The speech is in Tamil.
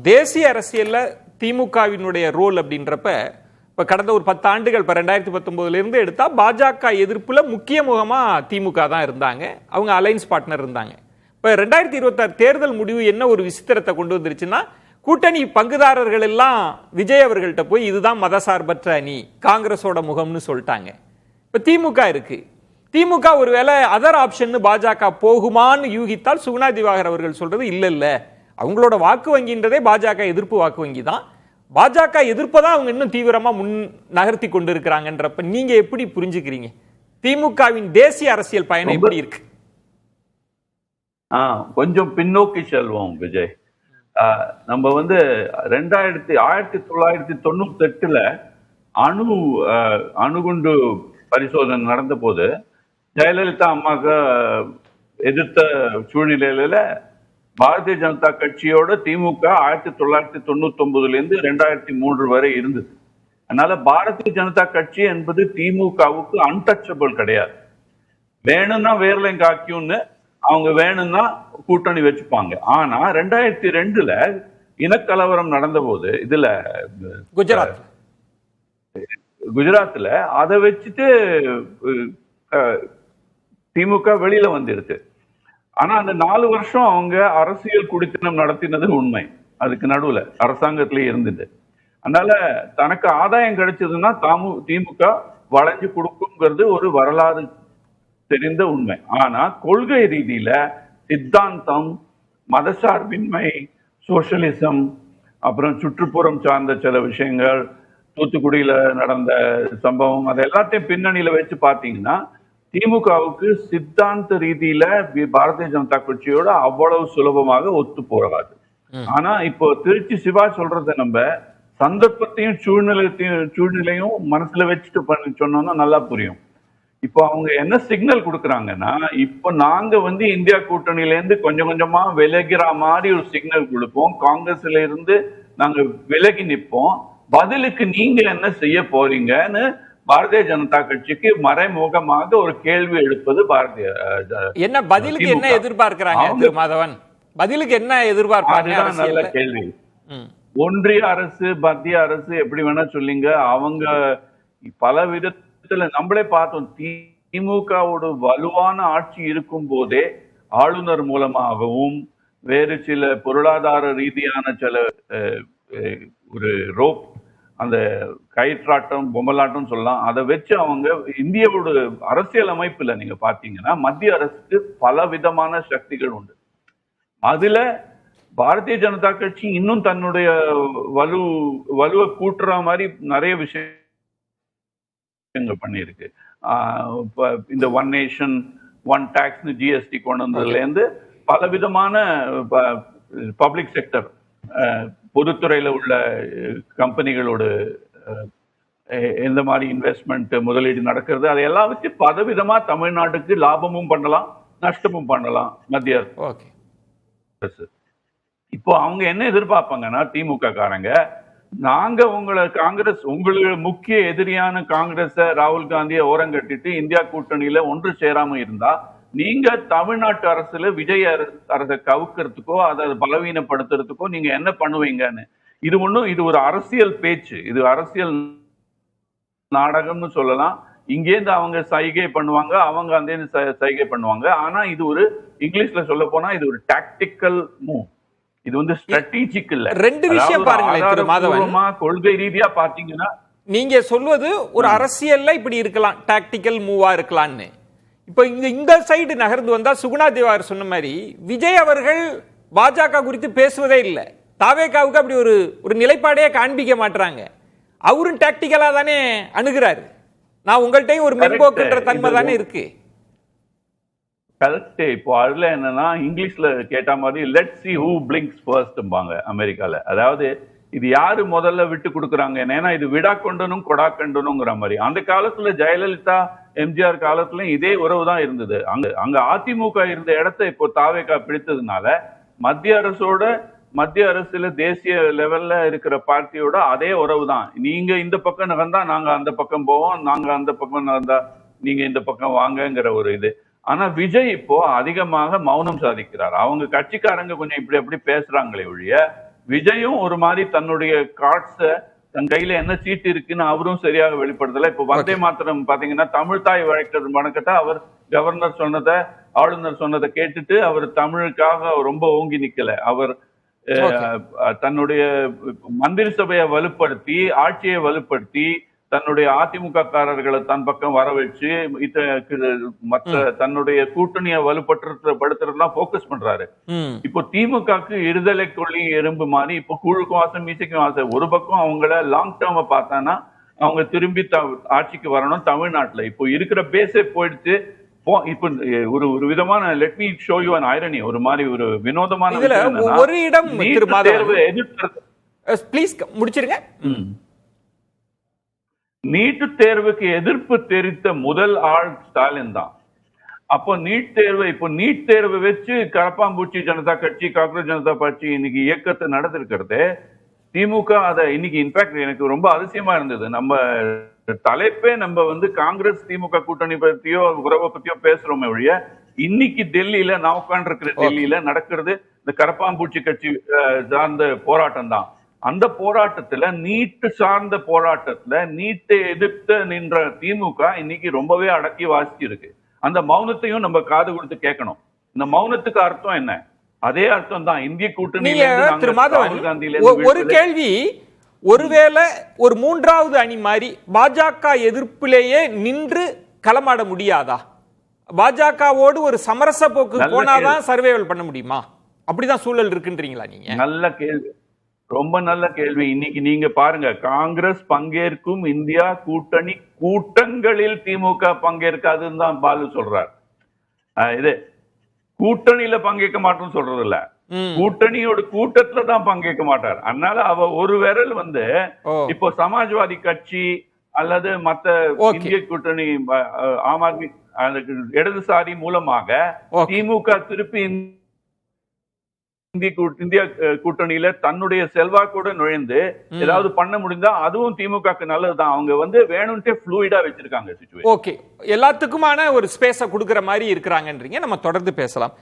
தேசிய அரசியல்ல திமுகவினுடைய ரோல் அப்படின்றப்ப இப்ப கடந்த ஒரு 10 ஆண்டுகள் இப்ப 2019 இருந்து எடுத்தா பாஜக எதிர்ப்புல முக்கிய முகமா திமுக தான் இருந்தாங்க. அவங்க அலைன்ஸ் பார்ட்னர் இருந்தாங்க. இப்ப 2026 தேர்தல் முடிவு என்ன ஒரு விசித்திரத்தை கொண்டு வந்துருச்சுன்னா, கூட்டணி பங்குதாரர்கள் எல்லாம் விஜய் அவர்கள்ட்ட போய் இதுதான் மதசார்பற்ற அணி, காங்கிரஸோட முகம்னு சொல்லிட்டாங்க. இப்ப திமுக இருக்கு. திமுக ஒருவேளை அதர் ஆப்ஷன் பாஜக போகுமான்னு யூகித்தால் சுகுணா திவாகர் அவர்கள் சொல்றது இல்ல அவங்களோட வாக்கு வங்கின்றதே பாஜக எதிர்ப்பு வாக்கு வங்கி தான். பாஜக எதிர்ப்பதான் அவங்க இன்னும் தீவிரமா முன் நகர்த்தி கொண்டு இருக்கிறாங்கன்றப்ப நீங்க எப்படி புரிஞ்சுக்கிறீங்க? திமுகவின் தேசிய அரசியல் பயணம் எப்படி இருக்கு? கொஞ்சம் பின்னோக்கி செல்வோம் விஜய். நம்ம 1998 அணுகுண்டு பரிசோதனை நடந்த போது ஜெயலலிதா அம்மாக்கு எதிர்த்த சூழ்நிலையில பாரதிய ஜனதா கட்சியோட திமுக 1999 2003 வரை இருந்தது. அதனால பாரதிய ஜனதா கட்சி என்பது திமுகவுக்கு அன்டச்சபிள் கிடையாது. வேணும்னா வேர்லையும் காக்கியும்னு அவங்க வேணும்னா கூட்டணி வச்சுப்பாங்க. ஆனா 2002 இனக்கலவரம் நடந்த போது இதுல குஜராத்ல அதை வச்சுட்டு திமுக வெளியில வந்துருச்சு. ஆனா அந்த 4 வருஷம் அவங்க அரசியல் குடித்தனம் நடத்தினது உண்மை. அதுக்கு நடுவுல அரசாங்கத்திலேயே இருந்தது. அதனால தனக்கு ஆதாயம் கிடைச்சதுன்னா திமுக வளைஞ்சு கொடுக்குங்கிறது ஒரு வரலாறு தெரிந்த உண்மை. ஆனா கொள்கை ரீதியில சித்தாந்தம், மதசார்பின்மை, சோசியலிசம், அப்புறம் சுற்றுப்புறம் சார்ந்த சில விஷயங்கள், தூத்துக்குடியில நடந்த சம்பவம், அதை எல்லாத்தையும் பின்னணியில வச்சு பாத்தீங்கன்னா திமுகவுக்கு சித்தாந்த ரீதியில பாரதிய ஜனதா கட்சியோட அவ்வளவு சுலபமாக ஒத்து போகாது. ஆனா இப்போ திருச்சி சிவா சொல்றத நம்ம சந்தர்ப்பத்தையும் சூழ்நிலையும் மனசுல வச்சுட்டு பண்ணி சொன்னோம்னா நல்லா புரியும். இப்போ அவங்க என்ன சிக்னல் கொடுக்குறாங்கன்னா, இப்போ நாங்க இந்தியா கூட்டணியில இருந்து கொஞ்சம் கொஞ்சமா விலகிற மாதிரி ஒரு சிக்னல் கொடுப்போம். காங்கிரஸ்ல இருந்து நாங்க விலகி நிற்போம், பதிலுக்கு நீங்க என்ன செய்ய போறீங்கன்னு பாரதிய ஜனதா கட்சிக்கு மறைமுகமாக ஒரு கேள்வி எழுப்பது பாரதிய என்ன பதிலுக்கு என்ன எதிர்பார்க்கிறாங்க மாதவன்? பதிலுக்கு என்ன எதிர்பார்ப்பாங்க? நல்ல கேள்வி. ஒன்றிய அரசு, மத்திய அரசு எப்படி வேணா சொல்லிங்க, அவங்க பல விதத்துல நம்மளே பார்த்தோம். திமுகவோட வலுவான ஆட்சி இருக்கும் போதே ஆளுநர் மூலமாகவும் வேறு சில பொருளாதார ரீதியான சில ஒரு ரோப், அந்த கயிற்றாட்டம், பொம்மலாட்டம் சொல்லலாம், அதை வச்சு அவங்க இந்தியாவோட அரசியல் அமைப்புல நீங்க பாத்தீங்கன்னா மத்திய அரசுக்கு பல விதமான சக்திகள் உண்டு. அதுல பாரதிய ஜனதா கட்சி இன்னும் தன்னுடைய வலுவை கூட்டுற மாதிரி நிறைய விஷயங்கள் பண்ணியிருக்கு. இந்த one nation one tax, GST கொண்டு வந்ததுல இருந்து பல விதமான பப்ளிக் செக்டர், பொதுத்துறையில உள்ள கம்பெனிகளோட எந்த மாதிரி இன்வெஸ்ட்மெண்ட், முதலீடு நடக்கிறது, அதையெல்லாம் வச்சு பலவிதமா தமிழ்நாட்டுக்கு லாபமும் பண்ணலாம், நஷ்டமும் பண்ணலாம் மத்திய அரசு. இப்போ அவங்க என்ன எதிர்பார்ப்பாங்கன்னா, திமுக காரங்க, நாங்க உங்களுக்கு முக்கிய எதிரியான காங்கிரஸ, ராகுல் காந்தியை ஓரங்கட்டிட்டு இந்தியா கூட்டணியில ஒன்று சேராம இருந்தா நீங்க தமிழ்நாட்டு அரசுல விஜய் அரசை கவுக்கிறதுக்கோ அதை பலவீனப்படுத்துறதுக்கோ நீங்க என்ன பண்ணுவீங்கன்னு. இது ஒரு அரசியல் பேச்சு, இது அரசியல் நாடகம்னு சொல்லலாம். இங்கேருந்து அவங்க சைகை பண்ணுவாங்க, அவங்க அந்த சைகை பண்ணுவாங்க. ஆனா இது ஒரு இங்கிலீஷ்ல சொல்ல போனா இது ஒரு டாக்டிக்கல் மூவ். இது ஸ்ட்ராட்டஜிக் இல்ல. ரெண்டு விஷயம் பாருங்க, கொள்கை ரீதியா பாத்தீங்கன்னா நீங்க சொல்வது ஒரு அரசியல்ல இப்படி இருக்கலாம், டாக்டிக்கல் மூவா இருக்கலாம்னு. இப்ப இந்த சைடு நகர்ந்து வந்தா சுகுணா திவாகர் சொன்ன மாதிரி விஜய் அவர்கள் பாஜக குறித்து பேசுவதே இல்லை. தாவேகாவுக்கு அப்படி ஒரு நிலைப்பாடையே காண்பிக்க மாட்டாங்க. அவரும் டாக்டிக்கலா தானே அணுகிறாரு. நான் உங்கள்கிட்டயும் ஒரு மென்போக்குன்ற தன்மை தானே இருக்கு. கரெக்ட். இப்போ அதுல என்னன்னா, இங்கிலீஷ்ல கேட்ட மாதிரி let's see who blinks first பாங்க அமெரிக்கால. அதாவது இது யாரு முதல்ல விட்டு கொடுக்குறாங்க, ஏன்னா இது விடா கொண்டனும் கொடா கண்டனுங்கிற மாதிரி. அந்த காலத்துல ஜெயலலிதா, எம்ஜிஆர் காலத்துலயும் இதே உறவு தான் இருந்தது. அங்க அதிமுக இருந்த இடத்த இப்போ தாவேகா பிடித்ததுனால மத்திய அரசுல தேசிய லெவல்ல இருக்கிற பார்ட்டியோட அதே உறவு தான். நீங்க இந்த பக்கம் நகர்ந்தா நாங்க அந்த பக்கம் போவோம், நாங்க அந்த பக்கம் நகர்ந்தா நீங்க இந்த பக்கம் வாங்கங்கிற ஒரு இது. ஆனா விஜய் இப்போ அதிகமாக மௌனம் சாதிக்கிறார். அவங்க கட்சிக்காரங்க கொஞ்சம் இப்படி அப்படி பேசுறாங்களே ஒழிய விஜயும் ஒரு மாதிரி தன்னுடைய கார்ட்ஸ தன் கையில என்ன சீட்டு இருக்குன்னு அவரும் சரியாக வெளிப்படுத்தல. இப்ப வந்தே மாத்திரம் பாத்தீங்கன்னா தமிழ் தாய் வணக்கத்தை அவர் கவர்னர் சொன்னதை ஆளுநர் சொன்னதை கேட்டுட்டு அவர் தமிழுக்காக ரொம்ப ஓங்கி நிக்கல. அவர் தன்னுடைய மந்திரி சபையை வலுப்படுத்தி ஆட்சியை வலுப்படுத்தி தன்னுடைய அதிமுக காரர்களை தன் பக்கம் வர வச்சு மற்ற தன்னுடைய கூட்டணியை வலுப்படுத்துறதுலாம் போக்கஸ் பண்றாரு. இப்போ திமுகக்கு இருதலை கொள்ளி எறும்பு மாதிரி இப்போ கூழுக்கும் ஆசை மீசைக்கும் ஆசை. ஒரு பக்கம் அவங்கள லாங் டேர்ம பார்த்தானா அவங்க திரும்பி ஆட்சிக்கு வரணும் தமிழ்நாட்டுல. இப்போ இருக்கிற பேஸே போயிடுச்சு. இப்ப ஒரு விதமான let me show you an irony, ஒரு மாதிரி ஒரு வினோதமான ஒரு இடம் தேர்வு எதிர்க்கிறது. ப்ளீஸ் முடிச்சிருங்க. நீட் தேர்வுக்கு எதிர்ப்பு தெரிவித்த முதல் ஆள் ஸ்டாலின் தான். அப்போ நீட் தேர்வை வச்சு கரப்பாம்பூச்சி ஜனதா கட்சி, காங்கிரஸ் ஜனதா கட்சி இன்னைக்கு இயக்கத்தை நடந்திருக்கிறது. திமுக அதை இன்னைக்கு இன்ஃபேக்ட் எனக்கு ரொம்ப அதிசயமா இருந்தது. நம்ம தலைப்பே நம்ம காங்கிரஸ் திமுக கூட்டணி பத்தியோ உறவை பத்தியோ பேசுறோமே ஒழிய இன்னைக்கு டெல்லியில நான் உட்கார்ந்து இருக்கிற டெல்லியில நடக்கிறது இந்த கரப்பாம்பூச்சி கட்சி சார்ந்த போராட்டம் தான். அந்த போராட்டத்துல நீட்டு சார்ந்த போராட்டத்துல நீட்டை எதிர்த்து நின்ற திமுக இன்னைக்கு ரொம்பவே அடக்கி வாசிச்சு இருக்கு. அந்த மௌனத்தையும் நம்ம காது கொடுத்து கேட்கணும். இந்த மௌனத்துக்கு அர்த்தம் என்ன? அதே அர்த்தம் தான் இந்திய கூட்டணி. ஒரு கேள்வி, ஒருவேளை ஒரு மூன்றாவது அணி மாதிரி பாஜக எதிர்ப்பிலேயே நின்று களமாட முடியாதா? பாஜகவோடு ஒரு சமரச போக்கு போனாதான் சர்வைவல் பண்ண முடியுமா? அப்படிதான் சூழல் இருக்குன்றீங்களா நீங்க? நல்ல கேள்வி, ரொம்ப நல்ல கேள்வி. இன்னைக்கு நீங்க பாருங்க, காங்கிரஸ் பங்கேற்கும் இந்தியா கூட்டணி கூட்டங்களில் திமுக பங்கேற்காதுன்னு தான் பாலு சொல்றார். இது கூட்டணியில பங்கேற்க மாட்டோம்னு சொல்றது இல்ல, கூட்டணியோட கூட்டத்துல தான் பங்கேற்க மாட்டார். அதனால அவ ஒரு விரல் இப்போ சமாஜ்வாதி கட்சி அல்லது மத்த இந்திய கூட்டணி ஆம் ஆத்மி இடதுசாரி மூலமாக திமுக திருப்பி இந்திய கூட்டணியில தன்னுடைய செல்வாக்கோட நுழைந்து ஏதாவது பண்ண முடிந்தா அதுவும் திமுகக்கு நல்லதுதான். அவங்க வேணும்ட்டே ஃப்ளூயிடா வச்சிருக்காங்க சிச்சுவேஷன். ஓகே, எல்லாத்துக்குமான ஒரு ஸ்பேஸ கொடுக்கிற மாதிரி இருக்கிறாங்கன்றீங்க. நம்ம தொடர்ந்து பேசலாம்.